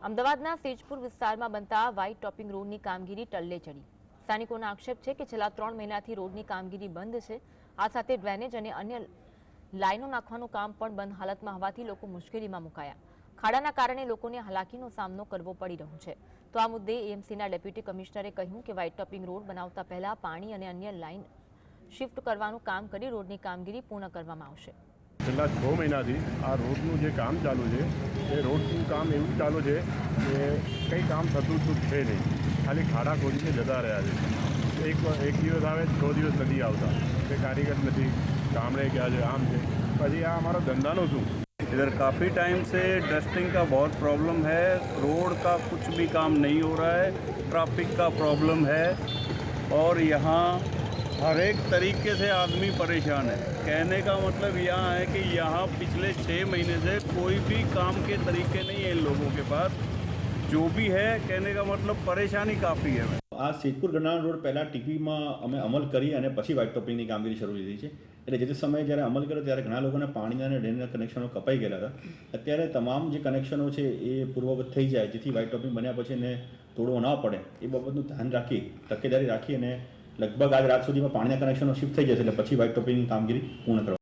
અમદાવાદના સેજપુર વિસ્તારમાં બનતા વ્હાઇટ ટોપિંગ રોડની કામગીરી ટલ્લે ચડી। સ્થાનિકોનો આક્ષેપ છે કે છેલ્લા 3 મહિનાથી રોડની કામગીરી બંધ છે। આ સાથે ડ્રેનેજ અને અન્ય લાઈનો નાખવાનું કામ પણ બંધ હાલતમાં હોવાથી લોકો મુશ્કેલીમાં મુકાયા। ખાડાના કારણે લોકોને હાલાકીનો સામનો કરવો પડી રહ્યો છે। તો આ મુદ્દે એએમસીના ડેપ્યુટી કમિશનરે કહ્યું કે વ્હાઇટ ટોપિંગ રોડ બનાવતા પહેલા પાણી અને અન્ય લાઈન શિફ્ટ કરવાનું કામ કરી રોડની કામગીરી પૂર્ણ કરવામાં આવશે। છેલ્લા 6 મહિનાથી આ રોડનું જે કામ ચાલુ છે એ રોડનું કામ એવું ચાલુ છે કે કંઈ કામ થતું છે નહીં, ખાલી ખાડા ખોદીને જતા રહ્યા છે। એક દિવસ આવે 6 દિવસ નથી આવતા, કે કારીગર નથી, ગામડે ગયા છે, આમ છે। પછી આ અમારો ધંધાનો શું? इधर काफ़ी टाइम से डस्टिंग का बहुत प्रॉब्लम है, रोड का कुछ भी काम नहीं हो रहा है, ट्रैफिक का प्रॉब्लम है और यहाँ हर एक तरीके से आदमी परेशान है। कहने का मतलब यहाँ है कि यहाँ पिछले 6 महीने से कोई भी काम के तरीके नहीं है इन लोगों के पास। जो भी है कहने का मतलब परेशानी काफ़ी है। આ સેજપુર ગરનાળા રોડ પહેલાં ટીપીમાં અમે અમલ કરી અને પછી વ્હાઇટ ટોપિંગની કામગીરી શરૂ લીધી છે। એટલે જે તે સમયે જ્યારે અમલ કર્યો ત્યારે ઘણા લોકોને પાણીના અને ડ્રેનેજના કનેક્શનો કપાઈ ગયેલા હતા। અત્યારે તમામ જે કનેક્શનો છે એ પૂર્વવત થઈ જાય, જેથી વ્હાઇટ ટોપિંગ બન્યા પછી એને તોડવો ન પડે એ બાબતનું ધ્યાન રાખી, તકેદારી રાખી અને લગભગ આજ રાત સુધીમાં પાણીના કનેક્શનો શિફ્ટ થઈ જશે, એટલે પછી વ્હાઇટ ટોપિંગની કામગીરી પૂર્ણ કરવા।